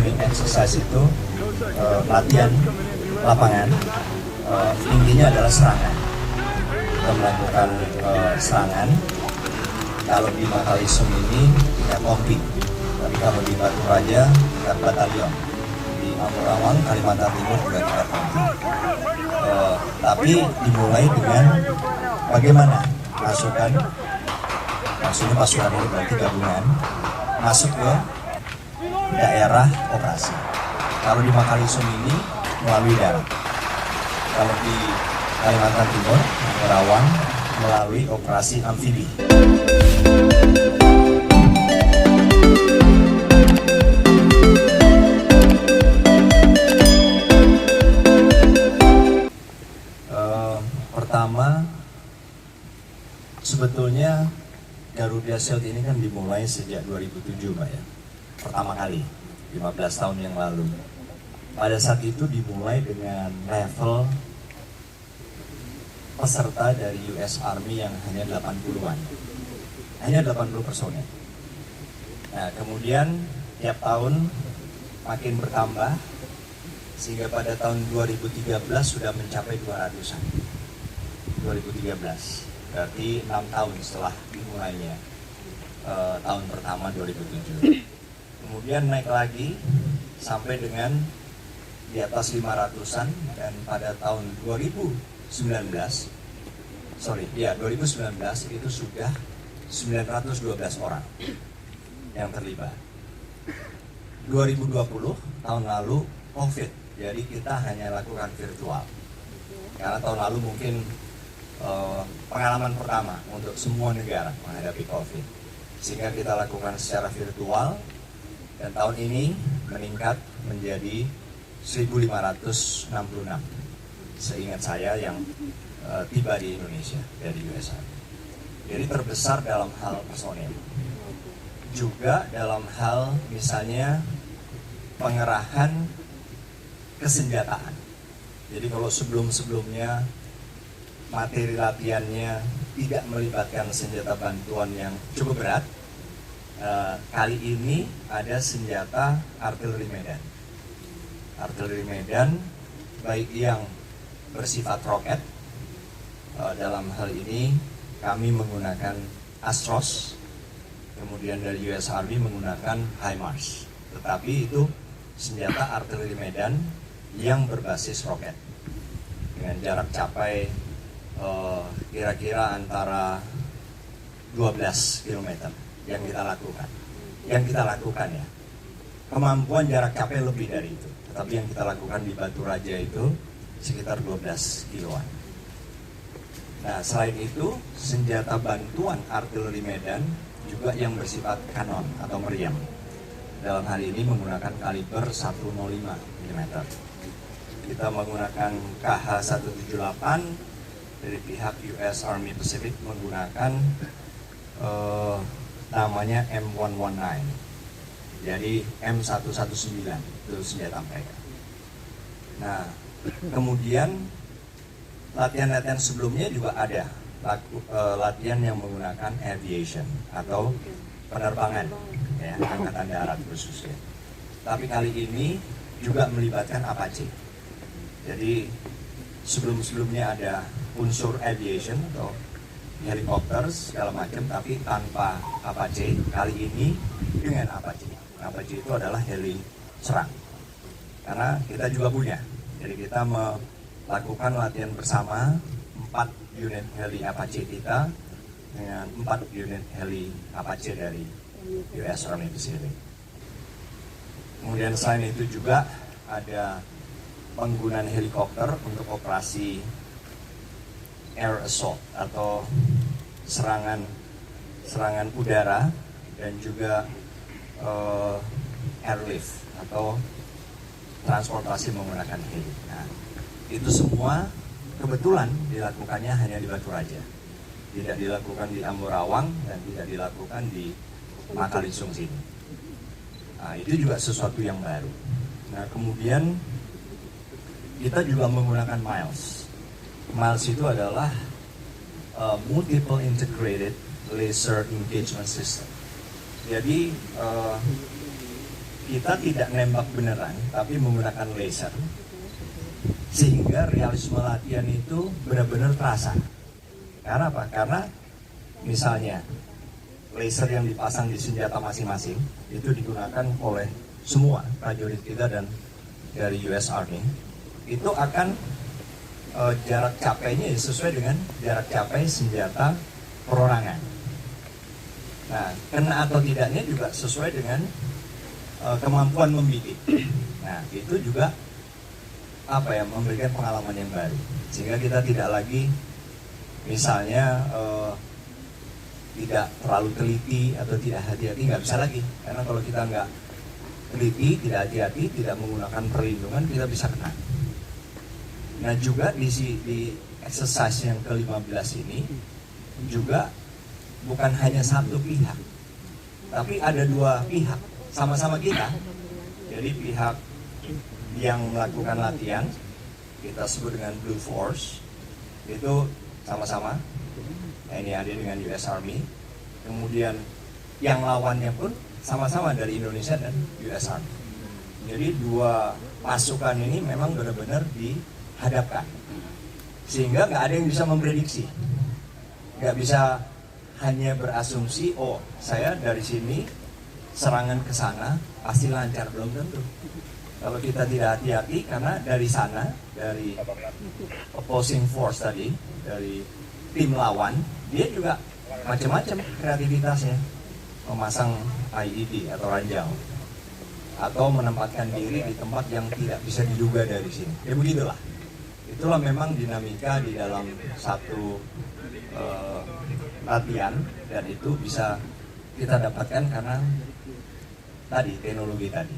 drilling exercise itu latihan lapangan, intinya adalah serangan. Kita melakukan serangan. Kalau di Makalisum ini kita kompi, tapi kalau di Batu Raja kita batalion. Di Ambarawa, Kalimantan Timur juga kita kompi. Tapi dimulai dengan bagaimana pasukan, maksudnya pasukan ini berarti gabungan, masuk ke daerah operasi. Kalau di Makalisum ini melalui darat. Kalau di Kalimantan Timur, Ambarawa melalui operasi amfibi. Pertama, sebetulnya Garuda Shield ini kan dimulai sejak 2007, Pak ya. Pertama kali, 15 tahun yang lalu. Pada saat itu dimulai dengan level peserta dari US Army yang hanya 80-an. Hanya 80 personel. Nah, kemudian tiap tahun makin bertambah, sehingga pada tahun 2013 sudah mencapai 200-an. 2013, berarti 6 tahun setelah dimulainya tahun pertama 2007. Kemudian naik lagi sampai dengan di atas 500-an, dan pada tahun 2019 itu sudah 912 orang yang terlibat. 2020 tahun lalu COVID, jadi kita hanya lakukan virtual. Karena tahun lalu mungkin pengalaman pertama untuk semua negara menghadapi COVID, sehingga kita lakukan secara virtual, dan tahun ini meningkat menjadi 1.566 seingat saya yang tiba di Indonesia dari USA. Jadi terbesar dalam hal personel, juga dalam hal misalnya pengerahan kesenjataan. Jadi kalau sebelum-sebelumnya materi latihannya tidak melibatkan senjata bantuan yang cukup berat, kali ini ada senjata artileri medan. Artileri medan baik yang bersifat roket, dalam hal ini kami menggunakan Astros, kemudian dari US Army menggunakan HIMARS, tetapi itu senjata artileri medan yang berbasis roket dengan jarak capai kira-kira antara 12 km yang kita lakukan ya. Kemampuan jarak capai lebih dari itu, tetapi yang kita lakukan di Batu Raja itu sekitar 12 kiloan. Nah, selain itu senjata bantuan artileri medan juga yang bersifat kanon atau meriam. Dalam hal ini menggunakan kaliber 105 mm. Kita menggunakan KH-178, dari pihak US Army Pacific menggunakan namanya M119. Jadi M119 itu senjata mereka. Nah, kemudian latihan-latihan sebelumnya juga ada latihan yang menggunakan aviation atau penerbangan, ya, angkatan darat khususnya. Tapi kali ini juga melibatkan Apache. Jadi sebelum-sebelumnya ada unsur aviation atau helikopter segala macam, tapi tanpa Apache. Kali ini dengan Apache. Apache itu adalah heli serang. Karena kita juga punya. Jadi kita melakukan latihan bersama 4 unit heli Apache kita dengan 4 unit heli Apache dari US Army Pacific. Kemudian selain itu juga ada penggunaan helikopter untuk operasi air assault atau serangan udara, dan juga airlift atau transportasi menggunakan heli. Nah, itu semua kebetulan dilakukannya hanya di Batu Raja, tidak dilakukan di Amburawang dan tidak dilakukan di Makalisum sini. Nah, itu juga sesuatu yang baru. Nah, kemudian kita juga menggunakan MILES. MILES itu adalah Multiple Integrated Laser Engagement System. Jadi kita tidak nembak beneran, tapi menggunakan laser, sehingga realisme latihan itu benar-benar terasa. Karena apa? Karena misalnya laser yang dipasang di senjata masing-masing itu digunakan oleh semua prajurit kita dan dari US Army, itu akan jarak capainya sesuai dengan jarak capai senjata perorangan. Nah, kena atau tidaknya juga sesuai dengan kemampuan membidik. Nah, itu juga memberikan pengalaman yang baru, sehingga kita tidak lagi misalnya tidak terlalu teliti atau tidak hati-hati, nggak bisa lagi, karena kalau kita nggak teliti, tidak hati-hati, tidak menggunakan perlindungan, kita bisa kena. Nah, juga di exercise yang ke-15 ini juga bukan hanya satu pihak, tapi ada dua pihak sama-sama kita. Jadi pihak yang melakukan latihan, kita sebut dengan Blue Force, itu sama-sama. Nah, ini ada dengan US Army. Kemudian yang lawannya pun sama-sama dari Indonesia dan US Army. Jadi dua pasukan ini memang benar-benar dihadapkan, sehingga nggak ada yang bisa memprediksi, nggak bisa hanya berasumsi, oh saya dari sini serangan ke sana pasti lancar, belum tentu. Kalau kita tidak hati-hati, karena dari sana, dari opposing force tadi, dari tim lawan, dia juga macam-macam kreativitasnya, memasang IED atau ranjau, atau menempatkan diri di tempat yang tidak bisa diduga dari sini. Ya begitulah. Itulah memang dinamika di dalam satu latihan, dan itu bisa kita dapatkan karena tadi teknologi tadi.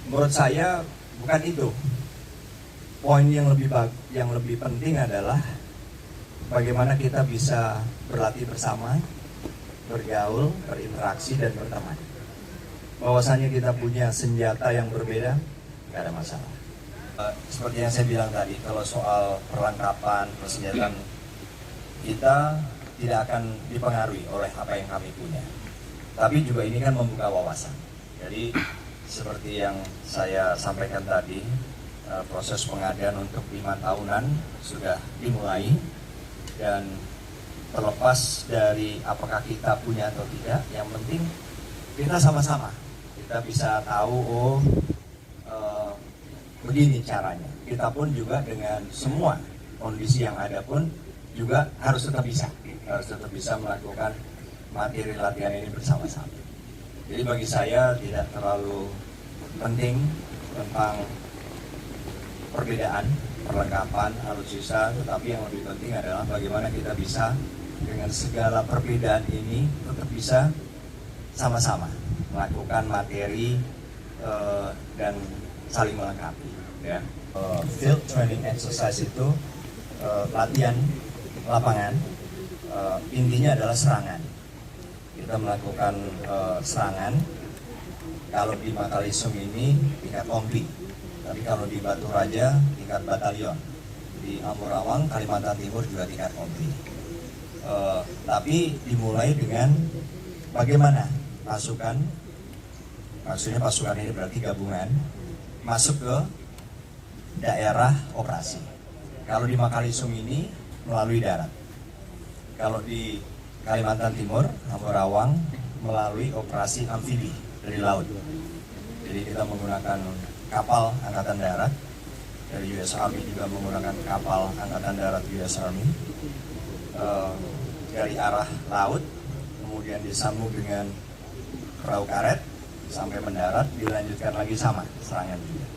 Menurut saya bukan itu. Poin yang lebih penting adalah bagaimana kita bisa berlatih bersama, bergaul, berinteraksi, dan berteman. Bahwasanya kita punya senjata yang berbeda, nggak ada masalah. Seperti yang saya bilang tadi, kalau soal perlengkapan, persenjataan, kita tidak akan dipengaruhi oleh apa yang kami punya. Tapi juga ini kan membuka wawasan. Jadi seperti yang saya sampaikan tadi, proses pengadaan untuk 5 tahunan sudah dimulai, dan terlepas dari apakah kita punya atau tidak, yang penting kita sama-sama, kita bisa tahu, begini caranya. Kita pun juga dengan semua kondisi yang ada pun juga harus tetap bisa melakukan materi latihan ini bersama-sama. Jadi bagi saya tidak terlalu penting tentang perbedaan, perlengkapan, alutsista, tetapi yang lebih penting adalah bagaimana kita bisa dengan segala perbedaan ini tetap bisa sama-sama melakukan materi dan saling melengkapi. Ya. Field training exercise itu latihan lapangan, intinya adalah serangan. Kita melakukan serangan. Kalau di Makalisum ini tingkat kompi, tapi kalau di Batu Raja tingkat batalion, di Ambarawa, Kalimantan Timur juga tingkat kompi. Tapi dimulai dengan bagaimana pasukan, maksudnya pasukan ini berarti gabungan, masuk ke daerah operasi. Kalau di Makalisum ini melalui darat. Kalau di Kalimantan Timur, Ambarawa, melalui operasi amfibi dari laut. Jadi kita menggunakan kapal angkatan darat dari US Army, juga menggunakan kapal angkatan darat US Army dari arah laut, kemudian disambung dengan perahu karet sampai mendarat, dilanjutkan lagi sama serangan juga.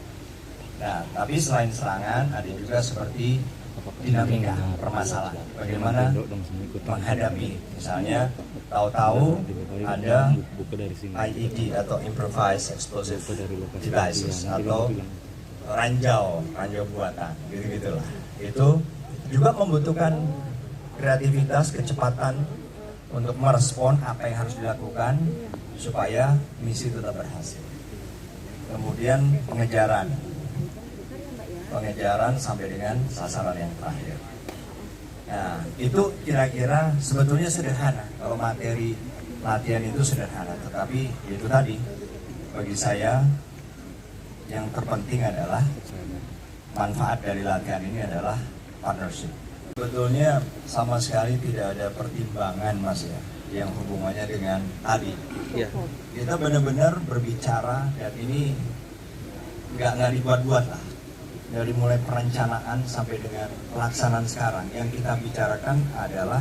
Nah, tapi selain serangan ada juga seperti dinamika permasalahan, bagaimana menghadapi, misalnya tahu-tahu ada IED atau Improvised Explosive Devices atau ranjau buatan, gitu-gitulah. Itu juga membutuhkan kreativitas, kecepatan untuk merespon apa yang harus dilakukan supaya misi tetap berhasil. Kemudian pengejaran sampai dengan sasaran yang terakhir. Nah, itu kira-kira sebetulnya sederhana. Kalau materi latihan itu sederhana, tetapi itu tadi bagi saya yang terpenting adalah manfaat dari latihan ini adalah partnership. Sebetulnya sama sekali tidak ada pertimbangan Mas ya yang hubungannya dengan tadi. Ya. Kita benar-benar berbicara dan ini nggak dibuat-buat lah. Dari mulai perencanaan sampai dengan pelaksanaan sekarang yang kita bicarakan adalah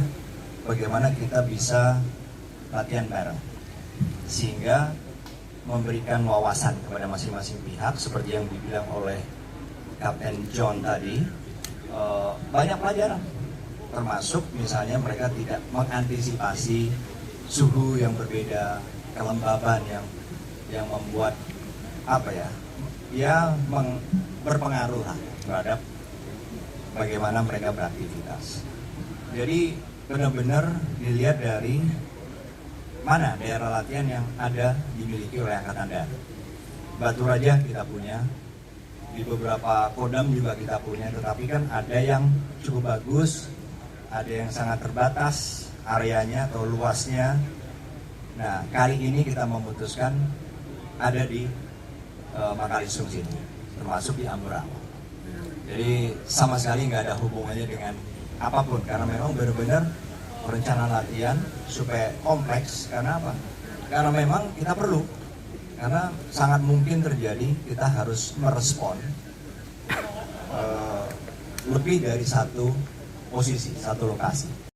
bagaimana kita bisa latihan bareng sehingga memberikan wawasan kepada masing-masing pihak seperti yang dibilang oleh Kapten John tadi, banyak pelajaran termasuk misalnya mereka tidak mengantisipasi suhu yang berbeda, kelembaban yang membuat berpengaruh lah terhadap bagaimana mereka beraktivitas. Jadi benar-benar dilihat dari mana daerah latihan yang ada dimiliki oleh Angkatan Darat. Batu Raja kita punya, di beberapa Kodam juga kita punya, tetapi kan ada yang cukup bagus, ada yang sangat terbatas areanya atau luasnya. Nah, kali ini kita memutuskan ada di Makalisung sini, termasuk di Ambarawa. Jadi sama sekali nggak ada hubungannya dengan apapun, karena memang benar-benar perencanaan latihan supaya kompleks. Karena apa? Karena memang kita perlu, karena sangat mungkin terjadi kita harus merespon lebih dari satu posisi, satu lokasi.